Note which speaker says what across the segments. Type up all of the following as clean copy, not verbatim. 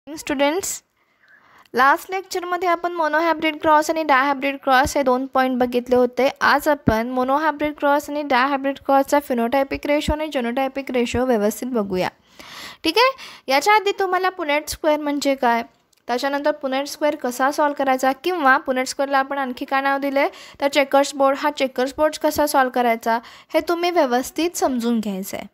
Speaker 1: Students, last लेक्चरमध्ये आपण monohybrid cross आणि डायहायब्रिड क्रॉस हे 2 पॉईंट बघितले होते. आज आपण मोनोहायब्रिड क्रॉस आणि डायहायब्रिड क्रॉसचा फिनोटायपिक रेशो आणि जेनोटायपिक रेशो व्यवस्थित बघूया. ठीक आहे. याच्या आधी तुम्हाला पुनेट स्क्वेअर म्हणजे काय, त्याच्यानंतर पुनेट स्क्वेअर कसा सॉल्व करायचा, किंवा पुनेट स्क्वेअरला आपण आणखी काय नाव दिले तर चेकर्स बोर्ड, हा चेकर्स बोर्ड कसा सॉल्व करायचा हे तुम्ही व्यवस्थित समजून घ्यायचं आहे.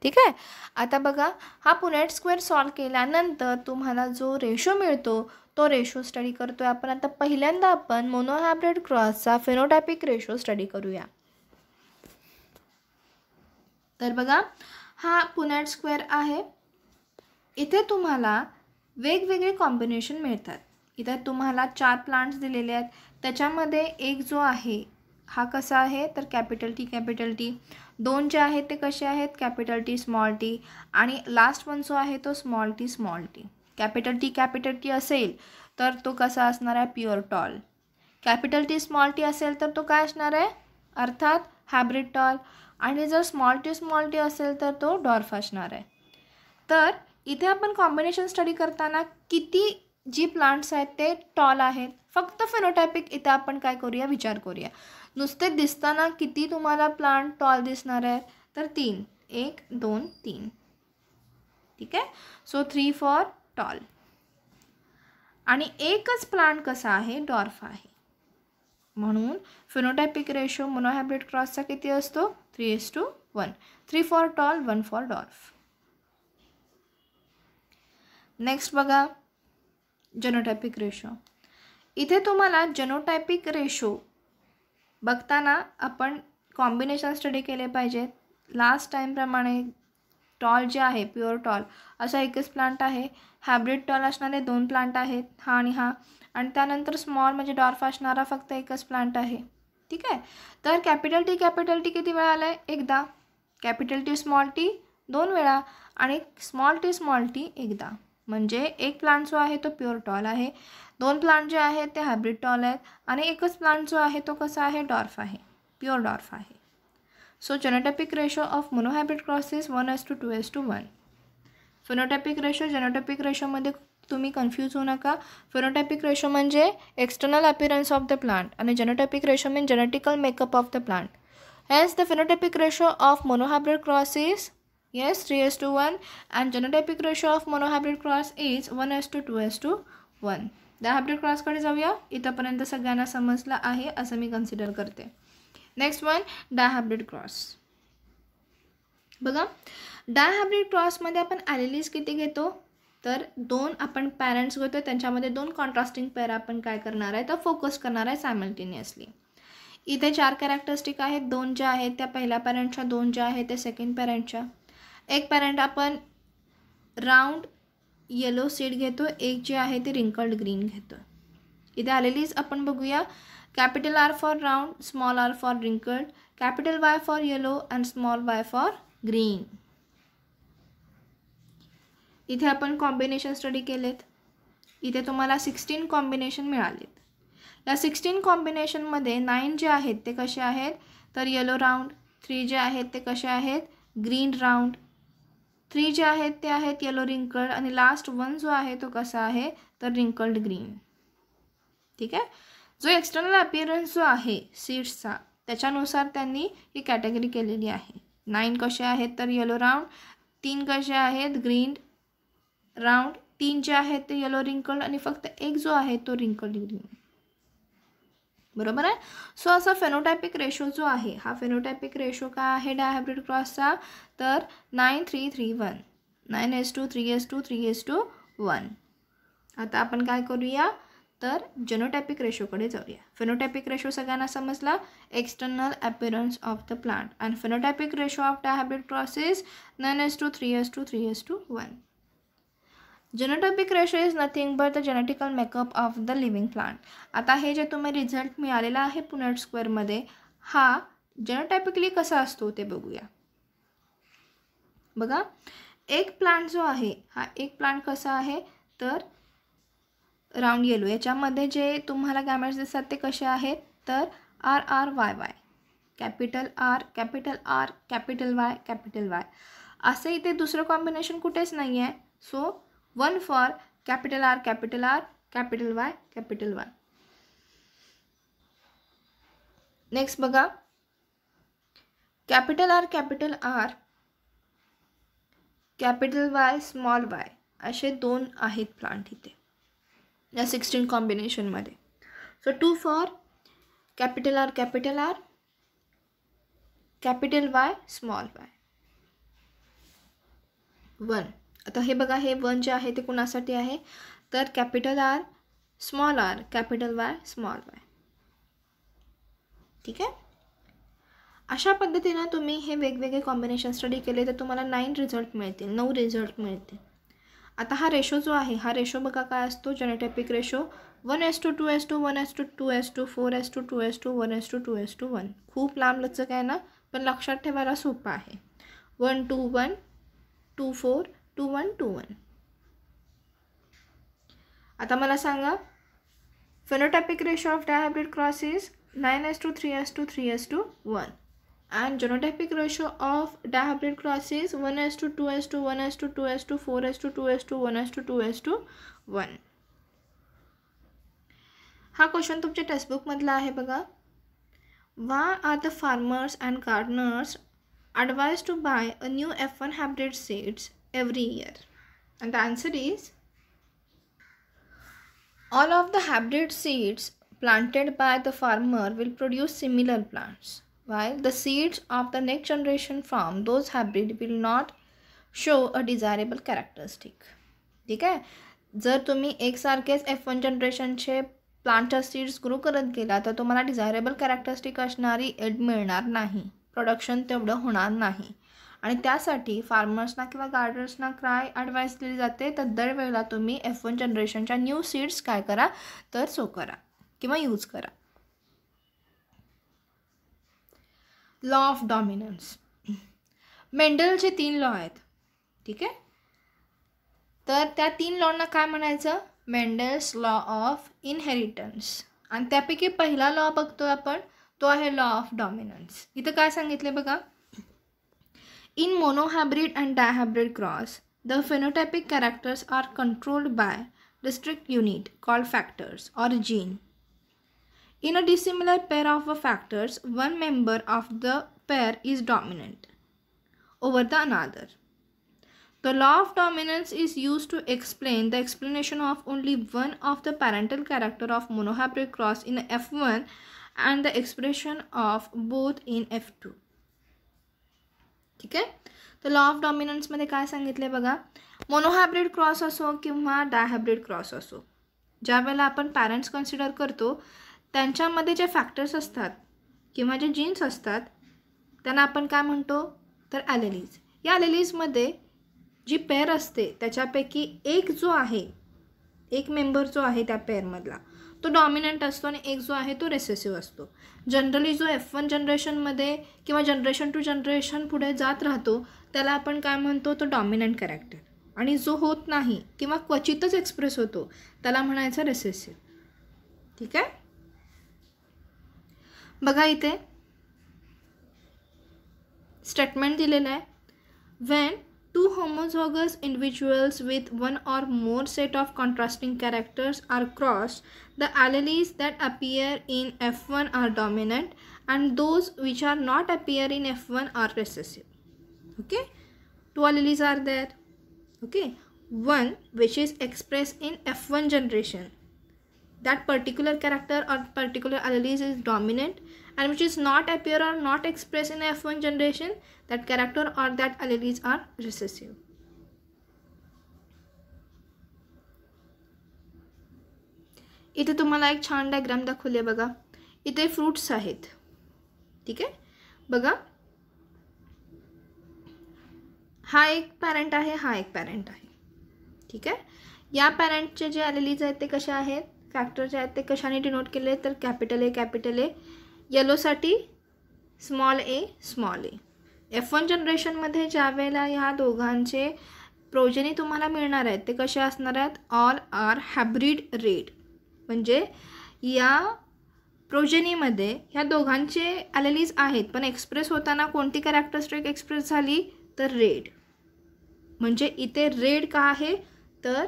Speaker 1: ठीक आहे. आता बघा, हा पुनेट स्क्वेअर सॉल्व केल्यानंतर तुम्हाला जो रेशो मिळतो तो रेशो स्टडी करतोय आपण. आता पहिल्यांदा आपण मोनोहायब्रिड क्रॉसचा फिनोटायपिक रेशो स्टडी करूया. तर बघा, हा पुनेट स्क्वेअर आहे. इथे तुम्हाला वेगवेगळे कॉम्बिनेशन मिळतात. इथे तुम्हाला 4 प्लांट्स दिलेले आहेत. त्याच्यामध्ये एक जो आहे हा कसा आहे तर कॅपिटल टी. 2 जे आहेत ते कसे आहेत कॅपिटल टी, आणि लास्ट वन जो आहे तो स्मॉल टी. कॅपिटल टी असेल तर तो कसा असणार आहे प्युअर टॉल. कॅपिटल टी असेल तर तो काय असणार आहे अर्थात हायब्रिड टॉल. आणि जर स्मॉल टी असेल तर तो डॉर्फ असणार आहे. तर इथे आपण कॉम्बिनेशन स्टडी करताना किती जी प्लांट्स आहेत ते टॉल आहेत. फक्त फिनोटायपिक इथे आपण काय करूया विचार करूया. नुसते दिसताना किती तुम्हाला प्लांट टॉल दिसणार आहे तर 3. 1 2 3. ठीक आहे. So 3 for tall. आणि एकच प्लांट कसा आहे डॉर्फ आहे. म्हणून फिनोटायपिक रेशो मोनोहायब्रिड क्रॉसचा किती असतो 3:1. 3 for tall 1 for dwarf. Next बघा, जेनोटायपिक रेशो. इथे तुम्हाला जेनोटायपिक रेशो बघताना आपण कॉम्बिनेशन स्टडी केले पाहिजेत. लास्ट टाईमप्रमाणे टॉल जे आहे प्युअर टॉल असा एकच प्लांट आहे. हायब्रिड टॉल असणारे 2 प्लांट आहेत, हा आणि हा. आणि त्यानंतर स्मॉल म्हणजे डॉर्फ असणारा फक्त एकच प्लांट आहे. ठीक आहे. तर कॅपिटल टी किती वेळा आला आहे एकदा. कॅपिटल टी 2 वेळा. आणि स्मॉल टी एकदा. म्हणजे एक प्लांट जो आहे तो प्युअर टॉल आहे. 2 प्लांट जे आहेत ते हायब्रिड टॉल आहेत. आणि एकच प्लांट जो आहे तो कसा आहे डॉर्फ आहे, प्युअर डॉर्फ आहे. So genotypic ratio of monohybrid cross is 1:2:1. Phenotypic ratio genotypic रेशोमध्ये तुम्ही कन्फ्यूज होऊ नका. फिनोटायपिक रेशो म्हणजे external appearance of the plant आणि genotypic ratio mean genetical makeup of the plant. Hence the phenotypic ratio of monohybrid cross is 3:1 and genotypic ratio of monohybrid cross is 1:2:1. Dihybrid क्रॉसकडे जाऊया. इथंपर्यंत सगळ्यांना समजलं आहे असं मी कन्सिडर करते. Next one dihybrid cross. बघा, डायहायब्रिड क्रॉसमध्ये आपण ॲलिलीज किती घेतो तर 2 आपण पॅरेंट्स घेतो. त्यांच्यामध्ये 2 कॉन्ट्रास्टिंग पेअर आपण काय करणार आहे तर फोकस करणार आहे सायमल्टेनियसली. इथे 4 कॅरेक्टरिस्टिक आहेत. 2 ज्या आहेत त्या पहिल्या पॅरेंटच्या, 2 ज्या आहेत त्या सेकंड पॅरेंटच्या. एक पॅरेंट आपण राऊंड येलो सीड घेतो, एक जे आहे ते रिंकल्ड ग्रीन घेतो. इथे आलेलीच आपण बघूया. Capital R for round, small r for wrinkled, capital Y for yellow and small y for green. इथे आपण कॉम्बिनेशन स्टडी केलेत. इथे तुम्हाला 16 कॉम्बिनेशन मिळालेत. या 16 कॉम्बिनेशनमध्ये 9 जे आहेत ते कसे आहेत तर येलो राऊंड, 3 जे आहेत ते कसे आहेत ग्रीन राऊंड, 3 जे आहेत ते आहेत येलो रिंकल्ड, आणि लास्ट 1 जो आहे तो कसा आहे तर रिंकल्ड ग्रीन. ठीक आहे. जो एक्सटर्नल अपीअरन्स जो आहे सीड्सचा त्याच्यानुसार त्यांनी ही कॅटेगरी केलेली आहे. 9 कसे आहेत तर येलो राऊंड, 3 कसे आहेत ग्रीन राऊंड, 3 जे आहेत ते येलो रिंकल्ड, आणि फक्त एक जो आहे तो रिंकल्ड ग्रीन. बरोबर आहे. सो असा फेनोटायपिक रेशो जो आहे हा फेनोटायपिक रेशो काय आहे डायहायब्रिड क्रॉसचा तर 9:3:1. 9:3:3:1. आता आपण काय करूया तर जेनोटायपिक रेशोकडे जाऊया. फेनोटायपिक रेशो सगळ्यांना समजला, external appearance of the plant. And phenotypic ratio of dihybrid cross is 9:3:3:1. Genotypic ratio is nothing but the genetical makeup of the living plant. आता हे जे तुम्ही रिझल्ट मिळालेला आहे पुनेट स्क्वेअरमध्ये हा जेनोटायपिकली कसा असतो ते बघूया. बघा, एक प्लांट जो आहे हा एक प्लांट कसा आहे तर राऊंड येलो. याच्यामध्ये जे तुम्हाला गॅमेट्स दिसतात ते कसे आहेत तर RRYY, capital R capital R capital Y capital Y. असं इथे दुसरं कॉम्बिनेशन कुठेच नाही आहे. So 1 for capital R capital R, capital Y capital Y. Next बघा, capital R capital Y small Y असे 2 आहेत प्लांट इथे या 16 कॉम्बिनेशनमध्ये. So 2 for capital R capital Y small Y. 1. आता हे बघा, हे 1 जे आहे ते कुणासाठी आहे, तर capital R small r capital Y small y. ठीक आहे. अशा पद्धतीनं तुम्ही हे वेगवेगळे कॉम्बिनेशन स्टडी केले तर तुम्हाला 9 रिझल्ट मिळतील, 9 रिझल्ट मिळतील. आता हा रेशो जो आहे, हा रेशो बघा काय असतो, जेनोटायपिक रेशो 1:2:1:2:1:4:2:1:1. खूप लांब लचक आहे ना, पण लक्षात ठेवायला सोपं आहे. 1:1 2:4 2:1 2:1. आता मला सांगा, phenotypic ratio of dihybrid cross is 9:3:3:1 and genotypic ratio of dihybrid cross is 1:2:1:2:4:2:1:2:1. हा क्वेश्चन तुमच्या टेक्स्टबुकमधला आहे बघा. Why are the farmers and gardeners advised to buy a new F1 hybrid seeds every year? And the answer is, all of the hybrid seeds planted by the farmer will produce similar plants, while the seeds of the next generation from those hybrid will not show a desirable characteristic. ठीक आहे. जर तुम्ही एकसारखेच F1 जनरेशनचे प्लांटच्या seeds grow करत गेला तर तुम्हाला डिझायरेबल कॅरेक्टरिस्टिक असणारी एड मिळणार नाही, प्रोडक्शन तेवढं होणार नाही. आणि त्यासाठी फार्मर्सना किंवा गार्डनर्सना काय ॲडवाईस दिली जाते, तर दरवेळेला तुम्ही F1 जनरेशनच्या न्यू सीड्स काय करा, तर सो करा किंवा यूज करा. Law of dominance. मेंडलचे 3 लॉ आहेत. ठीक आहे. तर त्या 3 लॉना काय म्हणायचं, मेंडल्स लॉ ऑफ इनहेरिटन्स. आणि त्यापैकी पहिला लॉ बघतो आपण, तो आहे लॉ ऑफ डॉमिनन्स. इथं काय सांगितले बघा, in monohybrid and dihybrid cross the phenotypic characters are controlled by district unit called factors or gene. In a dissimilar pair of factors, one member of the pair is dominant over the another. The law of dominance is used to explain the explanation of only one of the parental character of monohybrid cross in F1 and the expression of both in F2. ठीक आहे. तर law of डॉमिनन्समध्ये काय सांगितले बघा, monohybrid cross असो किंवा डायहायब्रिड cross असो, ज्या वेळेला आपण पॅरेंट्स कन्सिडर करतो त्यांच्यामध्ये जे फॅक्टर्स असतात किंवा जे जीन्स असतात त्यांना आपण काय म्हणतो, तर ॲलेलीज. या ॲलेलीजमध्ये जी पेअर असते त्याच्यापैकी एक जो आहे, एक मेंबर जो आहे त्या पेअरमधला तो डॉमिनंट असतो आणि एक जो आहे तो रिसेसिव्ह असतो. जनरली जो F1 जनरेशनमध्ये किंवा जनरेशन टू जनरेशन पुढे जात राहतो त्याला आपण काय म्हणतो, तो डॉमिनंट कॅरेक्टर. आणि जो होत नाही किंवा क्वचितच एक्सप्रेस होतो त्याला म्हणायचं रिसेसिव्ह. ठीक आहे. बघा इथे स्टेटमेंट दिलेलं आहे, when two homozygous individuals with one or more set of contrasting characters are crossed, the alleles that appear in F1 are dominant and those which are not appear in F1 are recessive. Okay, 2 alleles are there. Okay, one which is expressed in F1 generation, that particular character or particular alleles is dominant, and which is not appear or not expressed in F1 generation, that character or that alleles are recessive. इथे तुम्हाला एक छान diagram दाखवली आहे बघा. इथे fruits आहेत. ठीक आहे. बघा, हा एक पॅरेंट आहे, हा एक पॅरेंट आहे. ठीक आहे. या पॅरेंटचे जे alleles आहेत ते कसे आहेत, फॅक्टर जे आहेत ते कशाने डिनोट केले, तर कॅपिटल ए. येलोसाठी स्मॉल ए. F1 जनरेशनमध्ये ज्या वेळेला ह्या दोघांचे प्रोजेनी तुम्हाला मिळणार आहेत ते कसे असणार आहेत, ऑल आर हायब्रिड रेड. म्हणजे या प्रोजेनीमध्ये ह्या दोघांचे ॲलेलीज आहेत पण एक्सप्रेस होताना कोणती कॅरेक्टरिस्टिक एक्सप्रेस झाली, तर रेड. म्हणजे इथे रेड का आहे, तर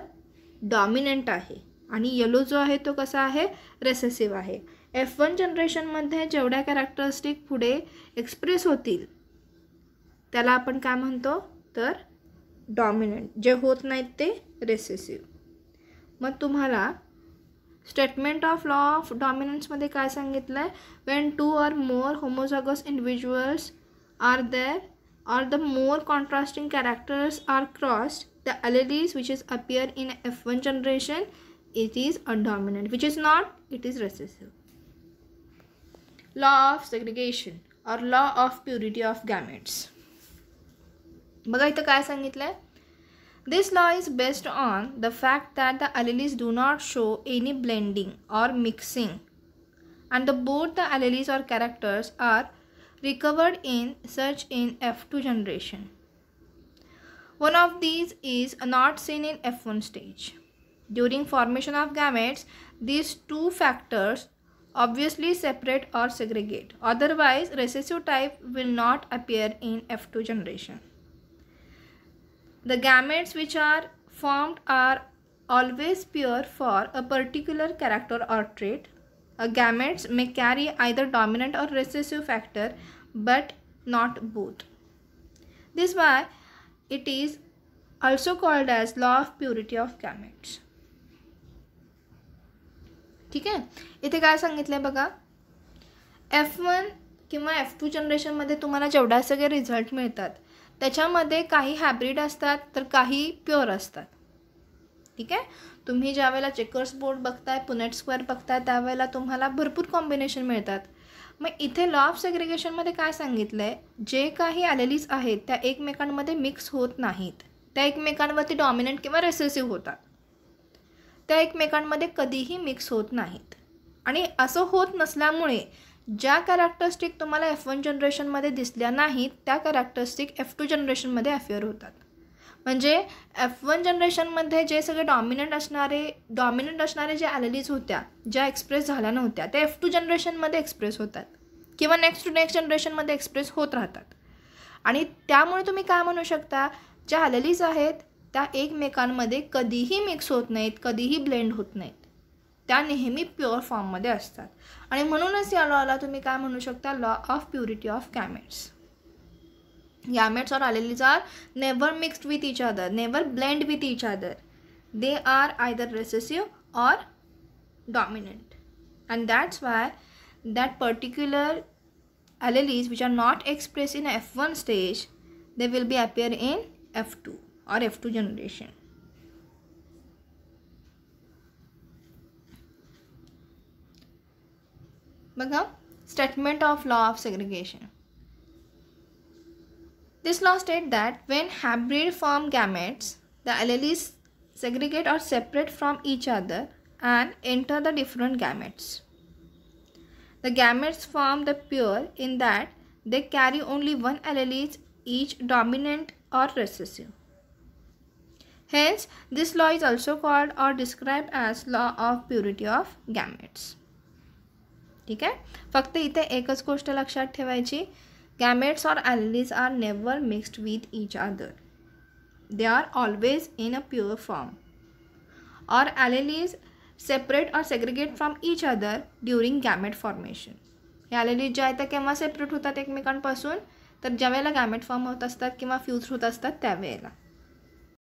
Speaker 1: डॉमिनंट आहे आणि येलो जो आहे तो कसा आहे, रेसेसिव्ह आहे. F1 जनरेशनमध्ये जेवढ्या कॅरेक्टरिस्टिक पुढे एक्सप्रेस होतील त्याला आपण काय म्हणतो तर डॉमिनंट, जे होत नाहीत ते रेसेसिव्ह. मग तुम्हाला स्टेटमेंट ऑफ लॉ ऑफ डॉमिनन्समध्ये काय सांगितलं आहे, Wien 2 or more homozygous individuals are there or the more contrasting characters are crossed, the alleles which is appear in F1 generation, it is a dominant, which is not, it is recessive. Law of segregation or law of purity of gametes. बघा इथं काय सांगितलं आहे, this law is based on the fact that the alleles do not show any blending or mixing and both the alleles or characters are recovered in such in F2 generation. One of these is not seen in F1 stage. During formation of gametes, these two factors obviously separate or segregate. Otherwise, recessive type will not appear in F2 generation. The gametes which are formed are always pure for a particular character or trait. A gametes may carry either dominant or recessive factor but not both. This is why it is also called as law of purity of gametes. ठीक आहे. इथे काय सांगितलं आहे बघा, F1 किंवा F2 जनरेशनमध्ये तुम्हाला जेवढा सगळे रिझल्ट मिळतात त्याच्यामध्ये काही हायब्रिड असतात तर काही प्युअर असतात. ठीक आहे. तुम्ही ज्या वेळेला चेकर्स बोर्ड बघताय, पुनेट स्क्वेअर बघताय, त्यावेळेला तुम्हाला भरपूर कॉम्बिनेशन मिळतात. मग इथे लॉ ऑफ सेग्रिगेशनमध्ये काय सांगितलं आहे, जे काही ॲलेलीज आहेत त्या एकमेकांमध्ये मिक्स होत नाहीत, त्या एकमेकांवरती डॉमिनंट किंवा रेसेसिव्ह होतात, त्या एकमेकांमध्ये कधीही मिक्स होत नाहीत. आणि असं होत नसल्यामुळे ज्या कॅरेक्टरिस्टिक तुम्हाला F1 जनरेशनमध्ये दिसल्या नाहीत त्या कॅरेक्टरिस्टिक F2 जनरेशनमध्ये अफिअर होतात. म्हणजे F1 जनरेशनमध्ये जे सगळे डॉमिनंट असणारे जे ॲलेलीज होत्या, ज्या एक्सप्रेस झाल्या नव्हत्या, त्या F2 जनरेशनमध्ये एक्सप्रेस होतात किंवा नेक्स्ट जनरेशनमध्ये एक्सप्रेस होत राहतात. आणि त्यामुळे तुम्ही काय म्हणू शकता, ज्या ॲलेलीज आहेत त्या एकमेकांमध्ये कधीही मिक्स होत नाहीत, कधीही ब्लेंड होत नाहीत, त्या नेहमी प्युअर फॉर्ममध्ये असतात. आणि म्हणूनच या लॉला तुम्ही काय म्हणू शकता, law of purity of gametes. Gametes or alleles are never mixed with each other, never blend with each other. They are either recessive or dominant. And that's why that particular alleles which are not expressed in F1 stage, they will be appear in F2 or F2 generation. बघा, statement of law of segregation. This law states that when hybrid form gametes, the alleles segregate or separate from each other and enter the different gametes. The gametes form the pure in that they carry only one allele, each dominant or recessive. Hence, this law is also called or described as law of purity of gametes. ठीक आहे. फक्त इथे एकच गोष्ट लक्षात ठेवायची, gametes or alleles are never mixed with each other. They are always in a pure form. Or alleles separate or segregate from each other during gamete formation. हे alleles जे आहेत ते केव्हा सेपरेट होतात एकमेकांपासून, तर ज्या वेळेला गॅमेट फॉर्म होत असतात किंवा फ्यूज होत असतात त्यावेळेला.